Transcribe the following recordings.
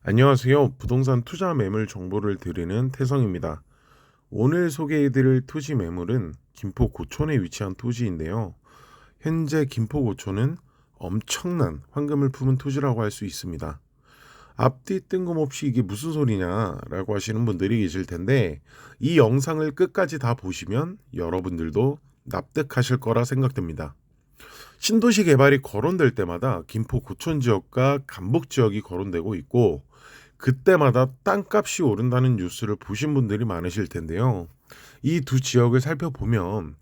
안녕하세요. 부동산 투자 매물 정보를 드리는 태성입니다. 오늘 소개해드릴 토지 매물은 김포 고촌에 위치한 토지인데요. 현재 김포 고촌은 엄청난 황금을 품은 토지라고 할 수 있습니다. 앞뒤 뜬금없이 이게 무슨 소리냐라고 하시는 분들이 계실 텐데, 이 영상을 끝까지 다 보시면 여러분들도 납득하실 거라 생각됩니다. 신도시 개발이 거론될 때마다 김포 고촌 지역과 간북 지역이 거론되고 있고, 그때마다 땅값이 오른다는 뉴스를 보신 분들이 많으실 텐데요. 이 두 지역을 살펴보면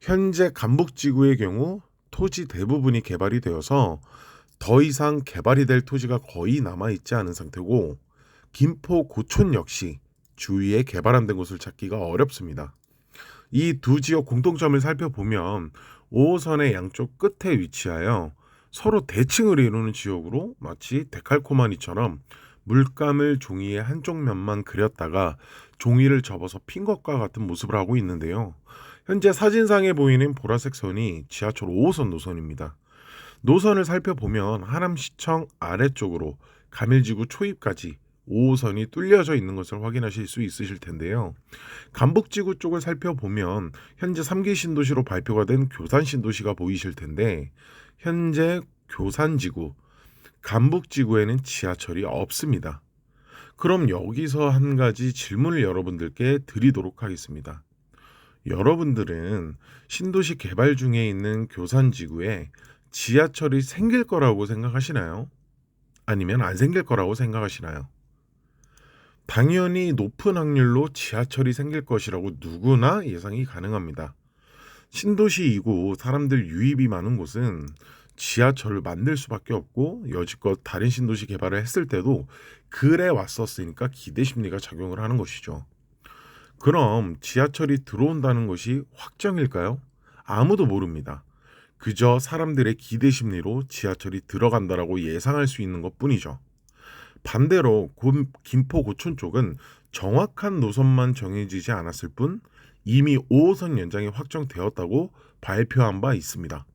현재 간북지구의 경우 토지 대부분이 개발이 되어서 더 이상 개발이 될 토지가 거의 남아있지 않은 상태고, 김포 고촌 역시 주위에 개발 안 된 곳을 찾기가 어렵습니다. 이 두 지역 공통점을 살펴보면 5호선의 양쪽 끝에 위치하여 서로 대칭을 이루는 지역으로 마치 데칼코마니처럼 물감을 종이의 한쪽 면만 그렸다가 종이를 접어서 핀 것과 같은 모습을 하고 있는데요. 현재 사진상에 보이는 보라색 선이 지하철 5호선 노선입니다. 노선을 살펴보면 하남시청 아래쪽으로 가밀지구 초입까지 5호선이 뚫려져 있는 것을 확인하실 수 있으실 텐데요. 간북지구 쪽을 살펴보면 현재 3기 신도시로 발표가 된 교산 신도시가 보이실 텐데, 현재 교산지구, 간북지구에는 지하철이 없습니다. 그럼 여기서 한 가지 질문을 여러분들께 드리도록 하겠습니다. 여러분들은 신도시 개발 중에 있는 교산지구에 지하철이 생길 거라고 생각하시나요? 아니면 안 생길 거라고 생각하시나요? 당연히 높은 확률로 지하철이 생길 것이라고 누구나 예상이 가능합니다. 신도시이고 사람들 유입이 많은 곳은 지하철을 만들 수밖에 없고, 여지껏 다른 신도시 개발을 했을 때도 그래 왔었으니까 기대 심리가 작용을 하는 것이죠. 그럼 지하철이 들어온다는 것이 확정일까요? 아무도 모릅니다. 그저 사람들의 기대 심리로 지하철이 들어간다라고 예상할 수 있는 것뿐이죠. 반대로 김포 고촌 쪽은 정확한 노선만 정해지지 않았을 뿐 이미 5호선 연장이 확정되었다고 발표한 바 있습니다.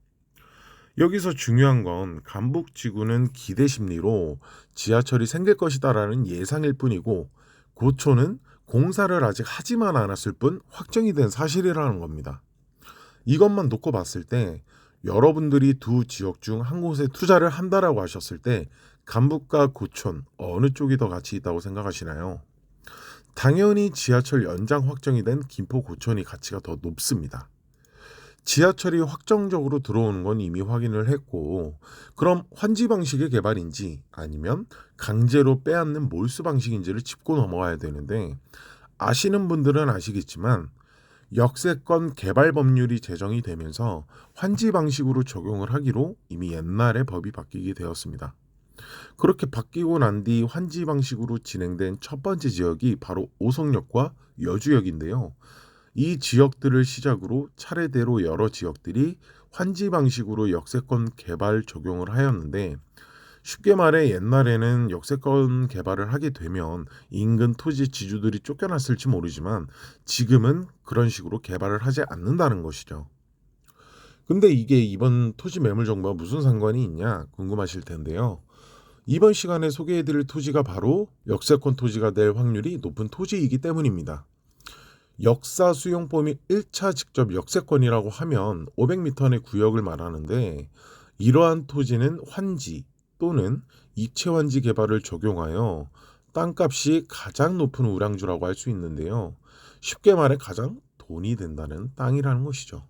여기서 중요한 건 간북지구는 기대 심리로 지하철이 생길 것이다라는 예상일 뿐이고, 고촌은 공사를 아직 하지만 않았을 뿐 확정이 된 사실이라는 겁니다. 이것만 놓고 봤을 때 여러분들이 두 지역 중 한 곳에 투자를 한다라고 하셨을 때 간북과 고촌 어느 쪽이 더 가치 있다고 생각하시나요? 당연히 지하철 연장 확정이 된 김포 고촌이 가치가 더 높습니다. 지하철이 확정적으로 들어오는 건 이미 확인을 했고, 그럼 환지 방식의 개발인지 아니면 강제로 빼앗는 몰수 방식인지를 짚고 넘어가야 되는데, 아시는 분들은 아시겠지만 역세권 개발 법률이 제정이 되면서 환지 방식으로 적용을 하기로 이미 옛날에 법이 바뀌게 되었습니다. 그렇게 바뀌고 난 뒤 환지 방식으로 진행된 첫 번째 지역이 바로 오송역과 여주역인데요. 이 지역들을 시작으로 차례대로 여러 지역들이 환지 방식으로 역세권 개발 적용을 하였는데, 쉽게 말해 옛날에는 역세권 개발을 하게 되면 인근 토지 지주들이 쫓겨났을지 모르지만 지금은 그런 식으로 개발을 하지 않는다는 것이죠. 근데 이게 이번 토지 매물 정보와 무슨 상관이 있냐 궁금하실 텐데요. 이번 시간에 소개해드릴 토지가 바로 역세권 토지가 될 확률이 높은 토지이기 때문입니다. 역사 수용법이 1차 직접 역세권이라고 하면 500m 내 구역을 말하는데, 이러한 토지는 환지 또는 입체환지 개발을 적용하여 땅값이 가장 높은 우량주라고 할 수 있는데요. 쉽게 말해 가장 돈이 된다는 땅이라는 것이죠.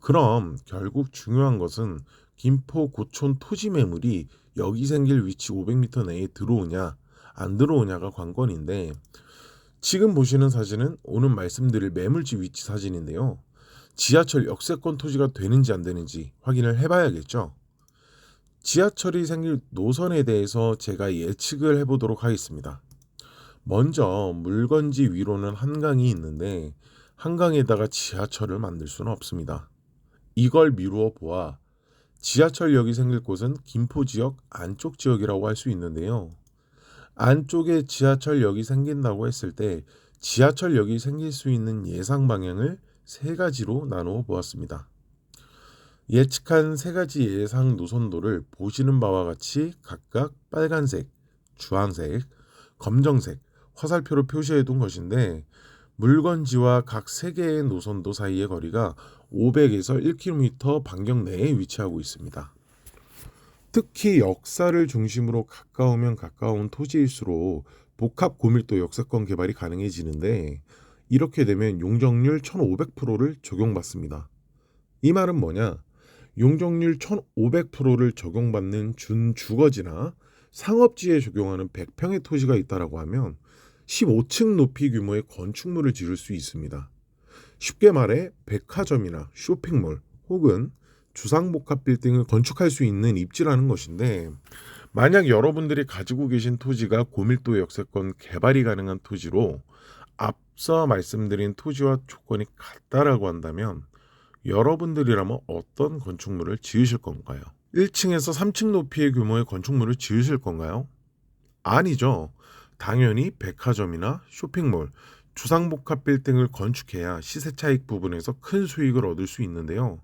그럼 결국 중요한 것은 김포 고촌 토지 매물이 여기 생길 위치 500m 내에 들어오냐 안 들어오냐가 관건인데, 지금 보시는 사진은 오늘 말씀드릴 매물지 위치 사진인데요. 지하철 역세권 토지가 되는지 안 되는지 확인을 해봐야겠죠. 지하철이 생길 노선에 대해서 제가 예측을 해보도록 하겠습니다. 먼저 물건지 위로는 한강이 있는데, 한강에다가 지하철을 만들 수는 없습니다. 이걸 미루어 보아 지하철역이 생길 곳은 김포 지역 안쪽 지역이라고 할 수 있는데요. 안쪽에 지하철역이 생긴다고 했을 때 지하철역이 생길 수 있는 예상 방향을 세 가지로 나누어 보았습니다. 예측한 세 가지 예상 노선도를 보시는 바와 같이 각각 빨간색, 주황색, 검정색, 화살표로 표시해 둔 것인데 물건지와 각 3개의 노선도 사이의 거리가 500에서 1km 반경 내에 위치하고 있습니다. 특히 역사를 중심으로 가까우면 가까운 토지일수록 복합 고밀도 역세권 개발이 가능해지는데 이렇게 되면 용적률 1500%를 적용받습니다. 이 말은 뭐냐? 용적률 1500%를 적용받는 준주거지나 상업지에 적용하는 100평의 토지가 있다라고 하면 15층 높이 규모의 건축물을 지을 수 있습니다. 쉽게 말해 백화점이나 쇼핑몰 혹은 주상복합 빌딩을 건축할 수 있는 입지라는 것인데 만약 여러분들이 가지고 계신 토지가 고밀도 역세권 개발이 가능한 토지로 앞서 말씀드린 토지와 조건이 같다라고 한다면 여러분들이라면 어떤 건축물을 지으실 건가요? 1층에서 3층 높이의 규모의 건축물을 지으실 건가요? 아니죠. 당연히 백화점이나 쇼핑몰, 주상복합 빌딩을 건축해야 시세 차익 부분에서 큰 수익을 얻을 수 있는데요.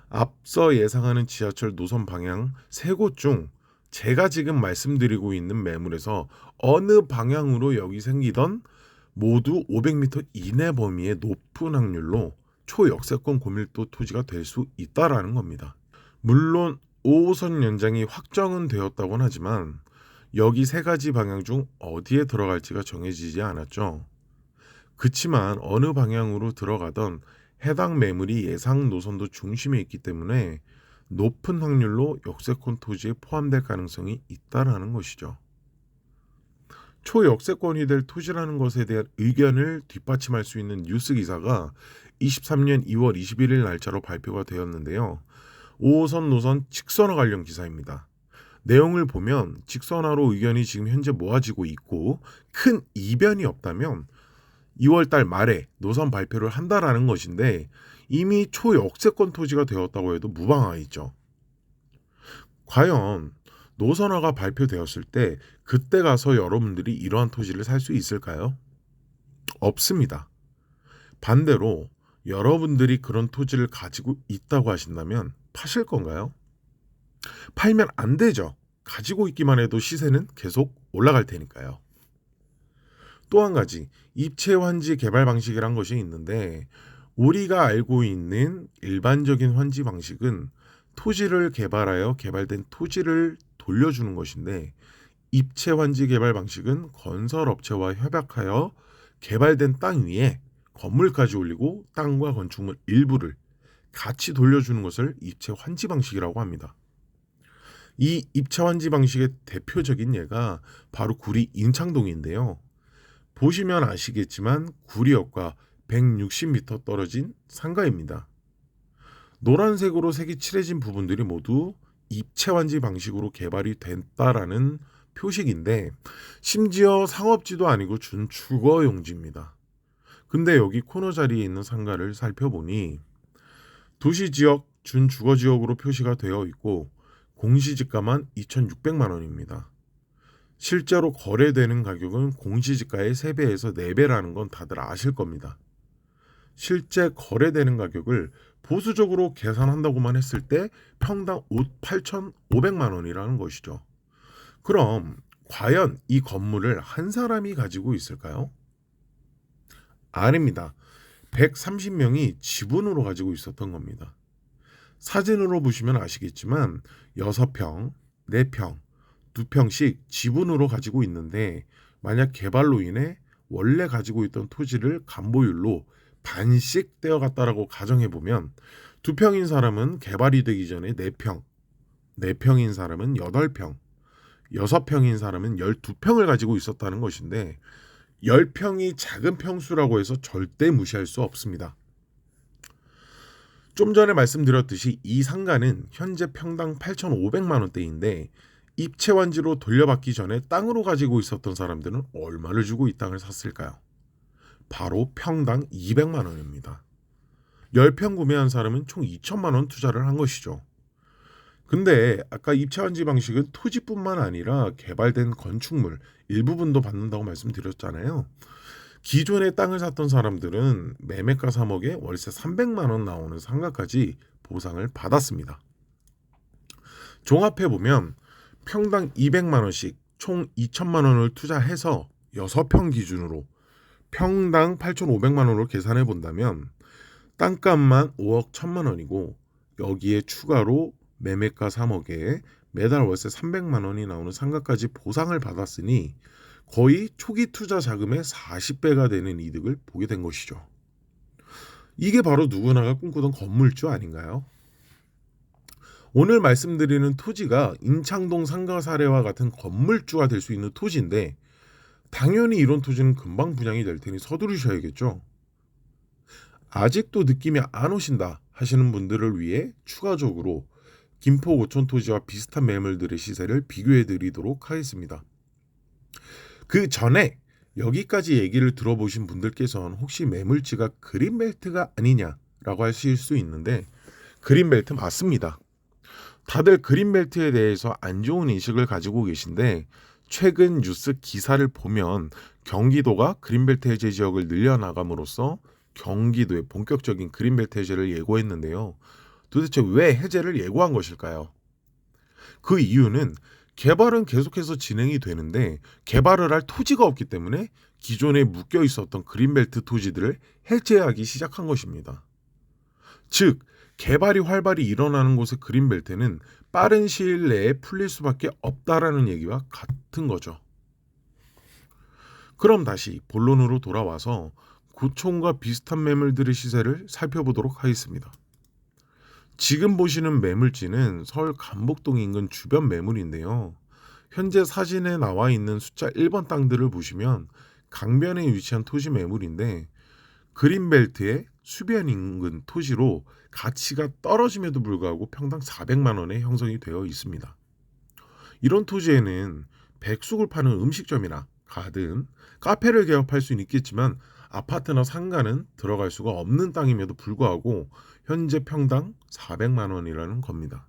앞서 예상하는 지하철 노선 방향 3곳 중 제가 지금 말씀드리고 있는 매물에서 어느 방향으로 여기 생기던 모두 500m 이내 범위의 높은 확률로 초역세권 고밀도 토지가 될 수 있다라는 겁니다. 물론 5호선 연장이 확정은 되었다곤 하지만 여기 3가지 방향 중 어디에 들어갈지가 정해지지 않았죠. 그치만 어느 방향으로 들어가던 해당 매물이 예상 노선도 중심에 있기 때문에 높은 확률로 역세권 토지에 포함될 가능성이 있다라는 것이죠. 초역세권이 될 토지라는 것에 대한 의견을 뒷받침할 수 있는 뉴스 기사가 23년 2월 21일 날짜로 발표가 되었는데요. 5호선 노선 직선화 관련 기사입니다. 내용을 보면 직선화로 의견이 지금 현재 모아지고 있고 큰 이변이 없다면 2월 달 말에 노선 발표를 한다라는 것인데 이미 초역세권 토지가 되었다고 해도 무방하겠죠. 과연 노선화가 발표되었을 때 그때 가서 여러분들이 이러한 토지를 살 수 있을까요? 없습니다. 반대로 여러분들이 그런 토지를 가지고 있다고 하신다면 파실 건가요? 팔면 안 되죠. 가지고 있기만 해도 시세는 계속 올라갈 테니까요. 또 한 가지 입체 개발 방식이란 것이 있는데 우리가 알고 있는 일반적인 환지 방식은 토지를 개발하여 개발된 토지를 돌려주는 것인데 입체 환지 개발 방식은 건설업체와 협약하여 개발된 땅 위에 건물까지 올리고 땅과 건축물 일부를 같이 돌려주는 것을 입체 환지 방식이라고 합니다. 이 입체 환지 방식의 대표적인 예가 바로 구리 인창동인데요. 보시면 아시겠지만 구리역과 160m 떨어진 상가입니다. 노란색으로 색이 칠해진 부분들이 모두 입체 환지 방식으로 개발이 됐다라는 표식인데 심지어 상업지도 아니고 준주거 용지입니다. 근데 여기 코너 자리에 있는 상가를 살펴보니 도시지역 준주거지역으로 표시가 되어 있고 공시지가만 2,600만 원입니다. 실제로 거래되는 가격은 공시지가의 3배에서 4배라는 건 다들 아실 겁니다. 실제 거래되는 가격을 보수적으로 계산한다고만 했을 때 평당 8,500만 원이라는 것이죠. 그럼 과연 이 건물을 한 사람이 가지고 있을까요? 아닙니다. 130명이 지분으로 가지고 있었던 겁니다. 사진으로 보시면 아시겠지만 6평, 4평, 2평씩 지분으로 가지고 있는데 만약 개발로 인해 원래 가지고 있던 토지를 간보율로 반씩 떼어갔다라고 가정해보면 2평인 사람은 개발이 되기 전에 4평, 4평인 사람은 8평, 6평인 사람은 12평을 가지고 있었다는 것인데 10평이 작은 평수라고 해서 절대 무시할 수 없습니다. 좀 전에 말씀드렸듯이 이 상가는 현재 평당 8,500만 원대인데 입체 환지로 돌려받기 전에 땅으로 가지고 있었던 사람들은 얼마를 주고 이 땅을 샀을까요? 바로 평당 200만 원입니다. 10평 구매한 사람은 총 2천만 원 투자를 한 것이죠. 근데 아까 입체 환지 방식은 토지뿐만 아니라 개발된 건축물 일부분도 받는다고 말씀드렸잖아요. 기존에 땅을 샀던 사람들은 매매가 3억에 월세 300만 원 나오는 상가까지 보상을 받았습니다. 종합해보면 평당 200만 원씩 총 2천만 원을 투자해서 6평 기준으로 평당 8,500만 원으로 계산해 본다면 땅값만 5억 1천만 원이고 여기에 추가로 매매가 3억에 매달 월세 300만 원이 나오는 상가까지 보상을 받았으니 거의 초기 투자 자금의 40배가 되는 이득을 보게 된 것이죠. 이게 바로 누구나가 꿈꾸던 건물주 아닌가요? 오늘 말씀드리는 토지가 인창동 상가 사례와 같은 건물주가 될 수 있는 토지인데 당연히 이런 토지는 금방 분양이 될 테니 서두르셔야겠죠. 아직도 느낌이 안 오신다 하시는 분들을 위해 추가적으로 김포 고촌 토지와 비슷한 매물들의 시세를 비교해 드리도록 하겠습니다. 그 전에 여기까지 얘기를 들어보신 분들께서는 혹시 매물지가 그린벨트가 아니냐라고 하실 수 있는데 그린벨트 맞습니다. 다들 그린벨트에 대해서 안 좋은 인식을 가지고 계신데 최근 뉴스 기사를 보면 경기도가 그린벨트 해제 지역을 늘려나감으로써 경기도의 본격적인 그린벨트 해제를 예고했는데요. 도대체 왜 해제를 예고한 것일까요? 그 이유는 개발은 계속해서 진행이 되는데 개발을 할 토지가 없기 때문에 기존에 묶여 있었던 그린벨트 토지들을 해제하기 시작한 것입니다. 즉 개발이 활발히 일어나는 곳의 그린벨트는 빠른 시일 내에 풀릴 수밖에 없다라는 얘기와 같은 거죠. 그럼 다시 본론으로 돌아와서 고촌과 비슷한 매물들의 시세를 살펴보도록 하겠습니다. 지금 보시는 매물지는 서울 감복동 인근 주변 매물인데요. 현재 사진에 나와 있는 숫자 1번 땅들을 보시면 강변에 위치한 토지 매물인데 그린벨트의 수변 인근 토지로 가치가 떨어짐에도 불구하고 평당 400만 원에 형성이 되어 있습니다. 이런 토지에는 백숙을 파는 음식점이나 가든 카페를 개업할 수는 있겠지만 아파트나 상가는 들어갈 수가 없는 땅임에도 불구하고 현재 평당 400만 원이라는 겁니다.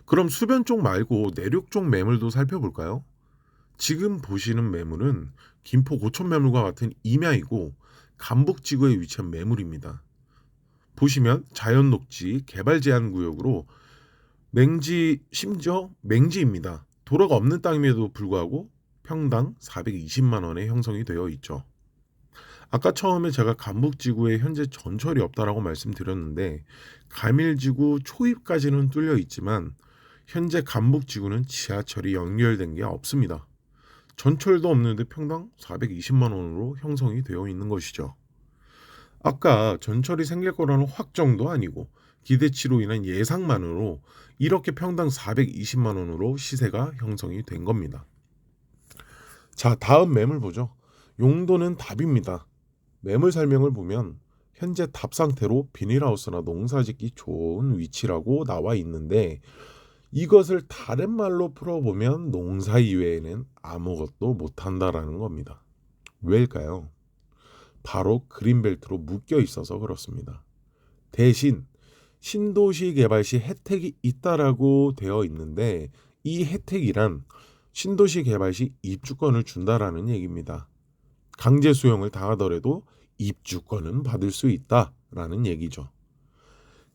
그럼 수변 쪽 말고 내륙 쪽 매물도 살펴볼까요? 지금 보시는 매물은 김포 고촌 매물과 같은 임야이고 감북지구에 위치한 매물입니다. 보시면 자연녹지 개발 제한 구역으로 심지어 맹지입니다. 도로가 없는 땅임에도 불구하고 평당 420만 원에 형성이 되어 있죠. 아까 처음에 제가 감북지구에 현재 전철이 없다라고 말씀드렸는데 가밀지구 초입까지는 뚫려 있지만 현재 감북지구는 지하철이 연결된 게 없습니다. 전철도 없는데 평당 420만 원으로 형성이 되어 있는 것이죠. 아까 전철이 생길 거라는 확정도 아니고 기대치로 인한 예상만으로 이렇게 평당 420만 원으로 시세가 형성이 된 겁니다. 자, 다음 매물 보죠. 용도는 답입니다. 매물 설명을 보면 현재 답 상태로 비닐하우스나 농사짓기 좋은 위치라고 나와 있는데 이것을 다른 말로 풀어보면 농사 이외에는 아무것도 못한다라는 겁니다. 왜일까요? 바로 그린벨트로 묶여 있어서 그렇습니다. 대신 신도시 개발 시 혜택이 있다라고 되어 있는데 이 혜택이란 신도시 개발 시 입주권을 준다라는 얘기입니다. 강제 수용을 당하더라도 입주권은 받을 수 있다라는 얘기죠.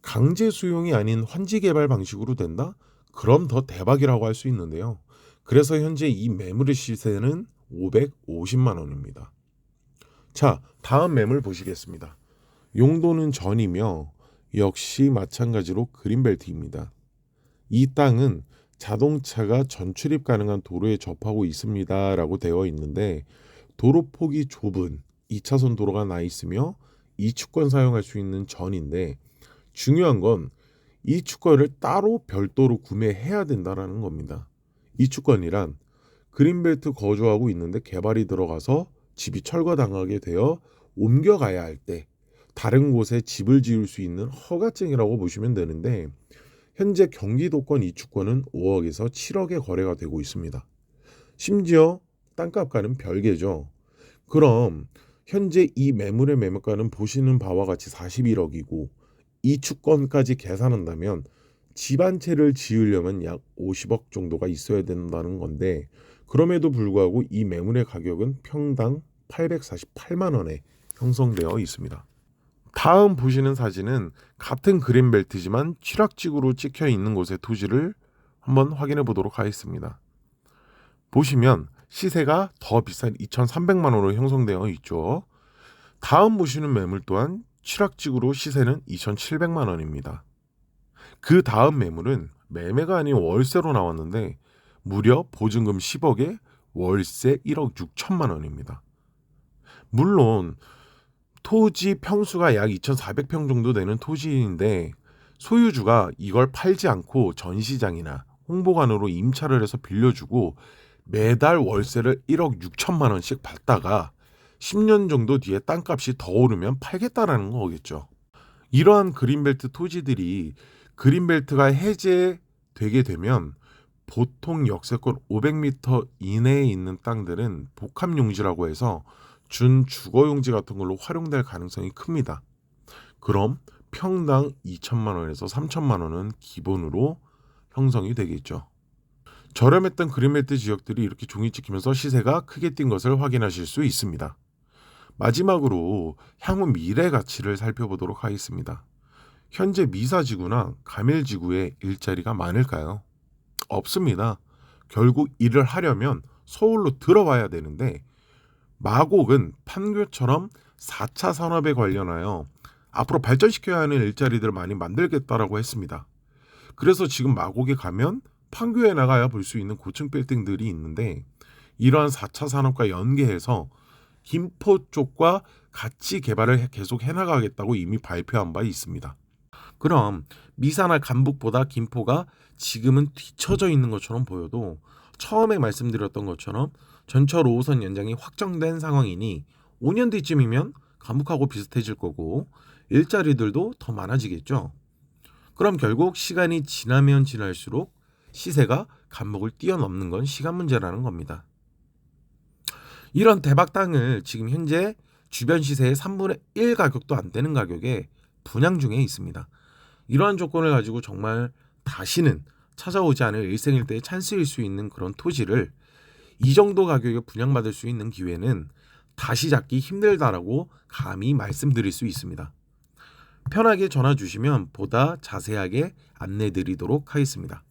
강제 수용이 아닌 환지 개발 방식으로 된다? 그럼 더 대박이라고 할 수 있는데요. 그래서 현재 이 매물의 시세는 550만 원입니다. 자, 다음 매물 보시겠습니다. 용도는 전이며 역시 마찬가지로 그린벨트입니다. 이 땅은 자동차가 전출입 가능한 도로에 접하고 있습니다 라고 되어 있는데 도로폭이 좁은 2차선 도로가 나 있으며 이축권 사용할 수 있는 전인데 중요한 건 이축권을 따로 별도로 구매해야 된다라는 겁니다. 이축권이란 그린벨트 거주하고 있는데 개발이 들어가서 집이 철거당하게 되어 옮겨가야 할 때 다른 곳에 집을 지을 수 있는 허가증이라고 보시면 되는데 현재 경기도권 이축권은 5억에서 7억에 거래가 되고 있습니다. 심지어 땅값과는 별개죠. 그럼 현재 이 매물의 매매가는 보시는 바와 같이 41억이고 이축권까지 계산한다면 집 한 채를 지으려면 약 50억 정도가 있어야 된다는 건데 그럼에도 불구하고 이 매물의 가격은 평당 848만 원에 형성되어 있습니다. 다음 보시는 사진은 같은 그린벨트지만 취락지구로 찍혀 있는 곳의 토지를 한번 확인해 보도록 하겠습니다. 보시면 시세가 더 비싼 2,300만 원으로 형성되어 있죠. 다음 보시는 매물 또한 취락지구로 시세는 2,700만 원입니다. 그 다음 매물은 매매가 아닌 월세로 나왔는데 무려 보증금 10억에 월세 1억 6천만 원입니다. 물론 토지 평수가 약 2,400평 정도 되는 토지인데 소유주가 이걸 팔지 않고 전시장이나 홍보관으로 임차를 해서 빌려주고 매달 월세를 1억 6천만 원씩 받다가 10년 정도 뒤에 땅값이 더 오르면 팔겠다라는 거겠죠. 이러한 그린벨트 토지들이 그린벨트가 해제되게 되면 보통 역세권 500m 이내에 있는 땅들은 복합용지라고 해서 준주거용지 같은 걸로 활용될 가능성이 큽니다. 그럼 평당 2천만 원에서 3천만 원은 기본으로 형성이 되겠죠. 저렴했던 그린벨트 지역들이 이렇게 종이 찍히면서 시세가 크게 뛴 것을 확인하실 수 있습니다. 마지막으로 향후 미래 가치를 살펴보도록 하겠습니다. 현재 미사지구나 가밀지구에 일자리가 많을까요? 없습니다. 결국 일을 하려면 서울로 들어와야 되는데 마곡은 판교처럼 4차 산업에 관련하여 앞으로 발전시켜야 하는 일자리들을 많이 만들겠다라고 했습니다. 그래서 지금 마곡에 가면 판교에 나가야 볼 수 있는 고층 빌딩들이 있는데 이러한 4차 산업과 연계해서 김포 쪽과 같이 개발을 계속 해나가겠다고 이미 발표한 바 있습니다. 그럼 미사나 감북보다 김포가 지금은 뒤처져 있는 것처럼 보여도 처음에 말씀드렸던 것처럼 전철 5호선 연장이 확정된 상황이니 5년 뒤쯤이면 감북하고 비슷해질 거고 일자리들도 더 많아지겠죠. 그럼 결국 시간이 지나면 지날수록 시세가 감북을 뛰어넘는 건 시간 문제라는 겁니다. 이런 대박 땅을 지금 현재 주변 시세의 3분의 1 가격도 안 되는 가격에 분양 중에 있습니다. 이러한 조건을 가지고 정말 다시는 찾아오지 않을 일생일대의 찬스일 수 있는 그런 토지를 이 정도 가격에 분양받을 수 있는 기회는 다시 잡기 힘들다라고 감히 말씀드릴 수 있습니다. 편하게 전화 주시면 보다 자세하게 안내 드리도록 하겠습니다.